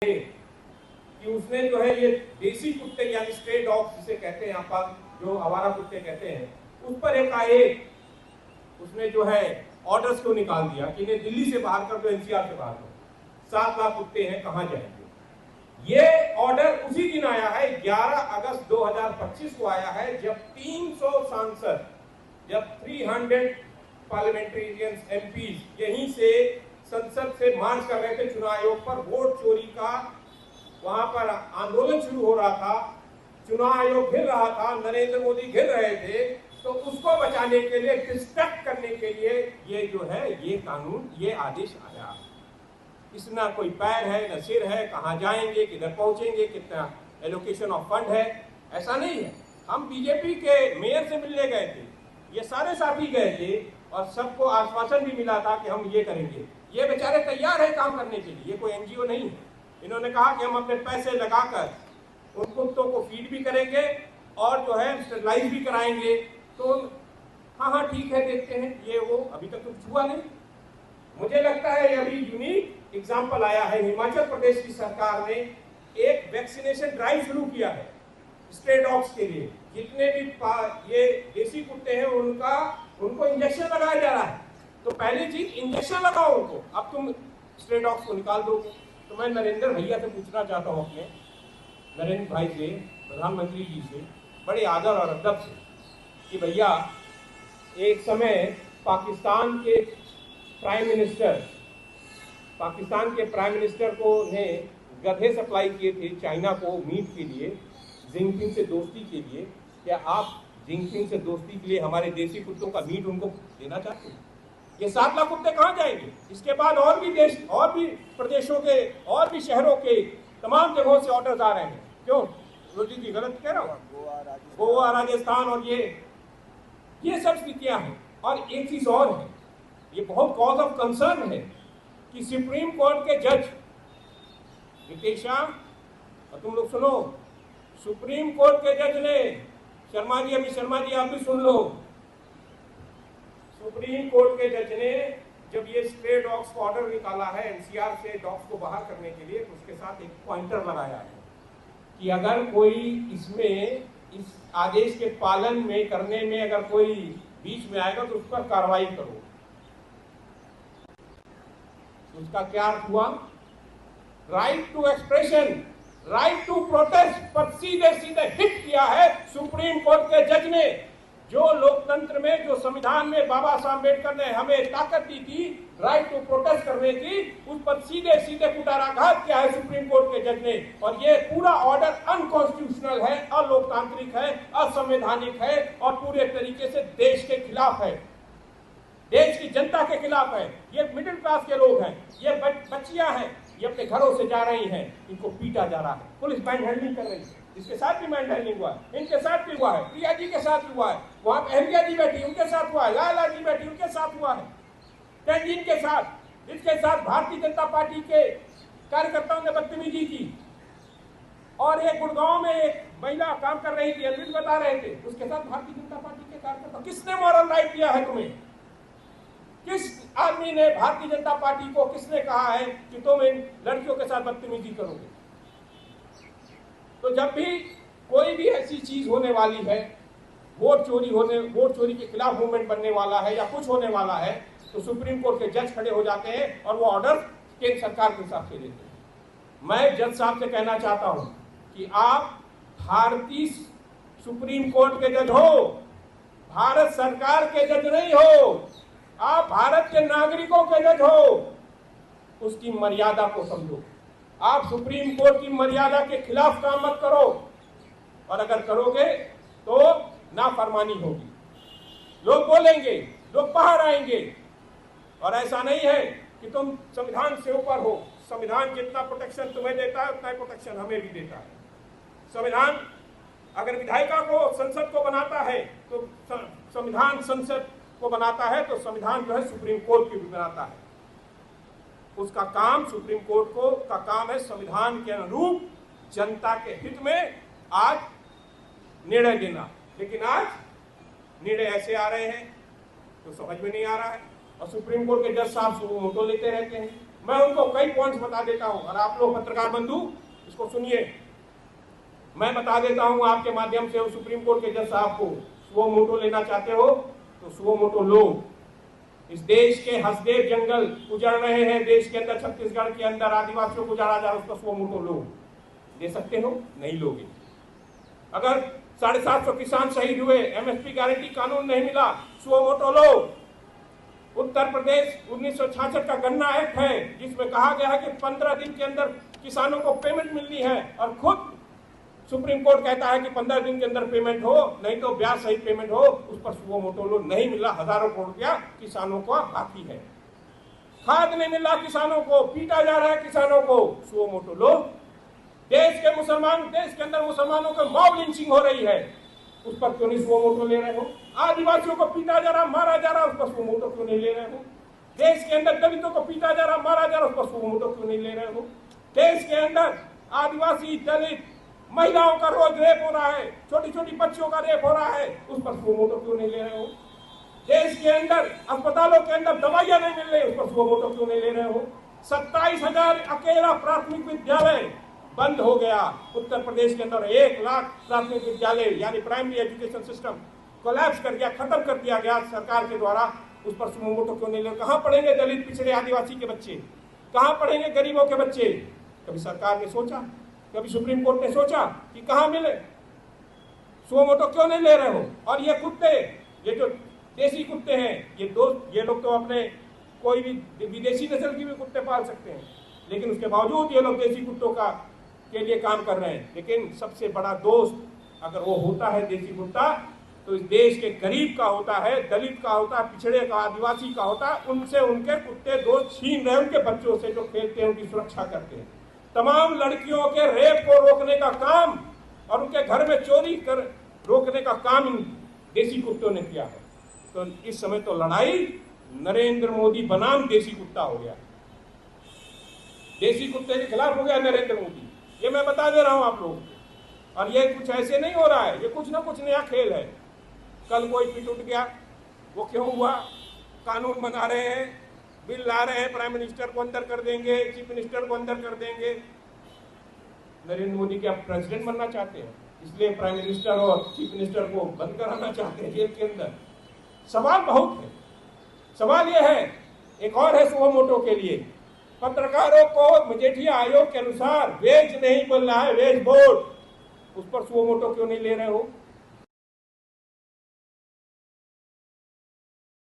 कि उसने जो है ये देसी कुत्ते यानी स्ट्रे डॉग्स जिसे कहते हैं यहाँ पर, जो आवारा कुत्ते कहते हैं, उस पर एकाएक उसने जो है ऑर्डर्स को निकाल दिया कि इन्हें दिल्ली से बाहर कर दो, एनसीआर से बाहर कर दो। 7 लाख कुत्ते हैं, कहाँ जाएंगे? ये ऑर्डर उसी दिन आया है, 11 अगस्त 2025 को आया है, जब 300 सांसद, जब 300 पार्लियामेंटेरियंस एमपीज यहीं से संसद से मार्च कर रहे थे चुनाव आयोग पर। वोट चोरी का वहां पर आंदोलन शुरू हो रहा था, चुनाव आयोग घिर रहा था, नरेंद्र मोदी घिर रहे थे, तो उसको बचाने के लिए, डिस्ट्रैक्ट करने के लिए ये जो है ये कानून, ये आदेश आया। इसना कोई पैर है न सिर है, कहाँ जाएंगे, किधर पहुंचेंगे, कितना एलोकेशन ऑफ फंड है, ऐसा नहीं है। हम बीजेपी के मेयर से मिलने गए थे, ये सारे साथी गए थे और सबको आश्वासन भी मिला था कि हम ये करेंगे। ये बेचारे तैयार है काम करने के लिए, ये कोई एनजीओ नहीं है। इन्होंने कहा कि हम अपने पैसे लगाकर उन कुत्तों को फीड भी करेंगे और जो है स्टरलाइज भी कराएंगे। तो हाँ ठीक है, देखते हैं। ये वो अभी तक कुछ हुआ नहीं। मुझे लगता है अभी यूनिक एग्जाम्पल आया है, हिमाचल प्रदेश की सरकार ने एक वैक्सीनेशन ड्राइव शुरू किया है स्ट्रे डॉग्स के लिए। जितने भी ये देसी कुत्ते हैं उनको इंजेक्शन लगाया जा रहा है। तो पहली चीज इंजेक्शन लगाओ उनको, अब तुम स्ट्रे डॉग्स को निकाल दोगे। तो मैं नरेंद्र भैया से पूछना चाहता हूँ, अपने नरेंद्र भाई से, प्रधानमंत्री जी से, बड़े आदर और अदब से, कि भैया एक समय पाकिस्तान के प्राइम मिनिस्टर को ने गधे सप्लाई किए थे चाइना को मीट के लिए, जिनपिंग से दोस्ती के लिए। क्या आप जिनपिंग से दोस्ती के लिए हमारे देसी कुत्तों का मीट उनको देना चाहते हैं? ये 7 लाख कुत्ते कहाँ जाएंगे? इसके बाद और भी देश, और भी प्रदेशों के, और भी शहरों के तमाम जगहों से ऑर्डर्स आ रहे हैं। क्यों रोजी जी, गलत कह रहा हूँ? गोवा, राजस्थान और ये सब स्थितियां हैं। और एक चीज और है, ये बहुत कॉज ऑफ कंसर्न है कि सुप्रीम कोर्ट के जज नितेशा, और तुम लोग सुनो, सुप्रीम कोर्ट के जज ने, शर्मा जी, अभी शर्मा जी आप भी सुन लो, सुप्रीम कोर्ट के जज ने जब ये स्ट्रे डॉग्स को ऑर्डर निकाला है एनसीआर से डॉग्स को बाहर करने के लिए, तो उसके साथ एक पॉइंटर लगाया है कि अगर कोई इसमें, इस आदेश के पालन में करने में अगर कोई बीच में आएगा तो उस पर कार्रवाई करो। उसका क्या अर्थ हुआ? Right to expression, right to protest पर सीधे सीधे हिट किया है सुप्रीम कोर्ट के जज ने। जो लोकतंत्र में, जो संविधान में बाबा साहब अम्बेडकर ने हमें ताकत दी थी राइट टू प्रोटेस्ट करने की, उस पर सीधे सीधे कुठाराघात किया है सुप्रीम कोर्ट के जज ने। और ये पूरा ऑर्डर अनकॉन्स्टिट्यूशनल है, अलोकतांत्रिक है, असंवैधानिक है और पूरे तरीके से देश के खिलाफ है, देश की जनता के खिलाफ है। ये मिडिल क्लास के लोग हैं, ये बच्चियां हैं, ये अपने घरों से जा रही हैं, इनको पीटा जा रहा है, पुलिस मैन हैंडलिंग कर रही है। इसके साथ भी मैन हैंडलिंग हुआ है, इनके साथ भी हुआ है, प्रिया जी के साथ भी हुआ है, वहां अहमिया जी बैठी उनके साथ हुआ है, लाला जी बैठी उनके साथ हुआ है, तंजीन के साथ, जिसके साथ भारतीय जनता पार्टी के कार्यकर्ताओं ने बदतमीजी की। और एक गुड़गांव में एक महिला काम कर रही थी, अरविंद बता रहे थे, उसके साथ भारतीय जनता पार्टी के कार्यकर्ता। किसने मॉरल राइट दिया है तुम्हें? किस आदमी ने, भारतीय जनता पार्टी को किसने कहा है कि तुम इन लड़कियों के साथ बदतमीजी करोगे? तो जब भी कोई भी ऐसी चीज होने वाली है, वोट चोरी के खिलाफ मूवमेंट बनने वाला है या कुछ होने वाला है, तो सुप्रीम कोर्ट के जज खड़े हो जाते हैं और वो ऑर्डर केंद्र सरकार के हिसाब से देते हैं। मैं जज साहब से कहना चाहता हूं कि आप भारतीय सुप्रीम कोर्ट के जज हो, भारत सरकार के जज नहीं हो, आप भारत के नागरिकों के जज हो। उसकी मर्यादा को समझो। आप सुप्रीम कोर्ट की मर्यादा के खिलाफ काम मत करो, और अगर करोगे तो नाफरमानी होगी। लोग बोलेंगे, लोग बाहर आएंगे। और ऐसा नहीं है कि तुम संविधान से ऊपर हो। संविधान जितना प्रोटेक्शन तुम्हें देता है उतना ही प्रोटेक्शन हमें भी देता है। संविधान अगर विधायिका को, संसद को बनाता है तो संविधान संसद को बनाता है, तो संविधान जो है सुप्रीम कोर्ट की भी बनाता है। उसका काम, सुप्रीम कोर्ट को का काम है संविधान के अनुरूप जनता के हित में आज निर्णय देना। लेकिन आज निर्णय ऐसे आ रहे हैं तो समझ में नहीं आ रहा है, और सुप्रीम कोर्ट के जज साहब फोटो लेते रहते हैं। मैं उनको कई पॉइंट्स बता देता हूं और आप लोग पत्रकार बंधु इसको सुनिए। मैं बता देता हूं आपके माध्यम से सुप्रीम कोर्ट के जज साहब को, सुओ मोटो लेना चाहते हो तो सुओ मोटो लो। इस देश के हसदेव जंगल उजड़ रहे हैं, देश के अंदर छत्तीसगढ़ के अंदर आदिवासियों को उजाड़ा जा रहा है, उसका सुओ मोटो लो। दे सकते हो? नहीं लोगे। अगर 750 किसान शहीद हुए, एमएसपी गारंटी कानून नहीं मिला, सुओ मोटो लो। उत्तर प्रदेश 1966 का गन्ना एक्ट है जिसमें कहा गया है कि 15 दिन के अंदर किसानों को पेमेंट मिलनी है और खुद सुप्रीम कोर्ट कहता है कि 15 दिन के अंदर पेमेंट हो, नहीं तो ब्याज सहित पेमेंट हो। उस पर सुओ मोटो लो। नहीं मिला, हजारों करोड़ रुपया किसानों को बाकी है। खाद नहीं मिला किसानों को, पीटा जा रहा है किसानों को, सुओ मोटो लो। देश के अंदर मुसलमानों को मॉब लिंचिंग हो रही है, उस पर क्यों नहीं सुओ मोटो ले रहे हो? आदिवासियों को पीटा जा रहा, मारा जा रहा, उस पर सुओ मोटो क्यों नहीं ले रहे हो? देश के अंदर दलितों को पीटा जा रहा, मारा जा रहा, उस पर सुओ मोटो क्यों नहीं ले रहे हो? देश के अंदर आदिवासी, दलित, महिलाओं का रोज रेप हो रहा है, छोटी छोटी बच्चियों का रेप हो रहा है, उस पर सुओ मोटो क्यों नहीं ले रहे हो? देश के अंदर अस्पतालों के अंदर दवाइयां नहीं मिल रही, उस पर सुओ मोटो क्यों नहीं ले रहे हो? 27,000 अकेला प्राथमिक विद्यालय बंद हो गया उत्तर प्रदेश के अंदर। 1 लाख प्राथमिक विद्यालय यानी प्राइमरी एजुकेशन सिस्टम कोलैप्स कर गया, खत्म कर दिया गया सरकार के द्वारा। उस पर सुओ मोटो क्यों नहीं ले? कहां पढ़ेंगे दलित, पिछड़े, आदिवासी के बच्चे? कहां पढ़ेंगे गरीबों के बच्चे? कभी सरकार ने सोचा, कभी सुप्रीम कोर्ट ने सोचा कि कहां मिले? सुओ मोटो क्यों नहीं ले रहे हो? और ये कुत्ते, ये जो देसी कुत्ते हैं, ये लोग तो अपने कोई भी विदेशी नस्ल की भी कुत्ते पाल सकते हैं, लेकिन उसके बावजूद ये लोग देसी कुत्तों के लिए काम कर रहे हैं। लेकिन सबसे बड़ा दोस्त अगर वो होता है देसी कुत्ता, तो इस देश के गरीब का होता है, दलित का होता है, पिछड़े का, आदिवासी का होता है। उनसे उनके कुत्ते दोस्त छीन रहे हैं, उनके बच्चों से जो खेलते हैं, उनकी सुरक्षा करते हैं। तमाम लड़कियों के रेप को रोकने का काम और उनके घर में चोरी कर रोकने का काम इन देसी कुत्तों ने किया है। तो इस समय तो लड़ाई नरेंद्र मोदी बनाम देसी कुत्ता हो गया, देसी कुत्ते के खिलाफ हो गया नरेंद्र मोदी। ये मैं बता दे रहा हूं आप लोगों को। और ये कुछ ऐसे नहीं हो रहा है, ये कुछ ना कुछ नया खेल है। कल कोई पिट उठ गया, वो क्यों हुआ? कानून बना रहे हैं, बिल ला रहे हैं, प्राइम मिनिस्टर को अंदर कर देंगे, चीफ मिनिस्टर को अंदर कर देंगे। नरेंद्र मोदी क्या प्रेसिडेंट बनना चाहते हैं? इसलिए प्राइम मिनिस्टर और चीफ मिनिस्टर को बंद कराना चाहते हैं जेल के अंदर। सवाल बहुत है। सवाल यह है, एक और है सुओ मोटो के लिए, पत्रकारों को मजीठिया आयोग के अनुसार वेज नहीं बोलना है, वेज बोर्ड। उस पर सुओ मोटो क्यों नहीं ले रहे हो?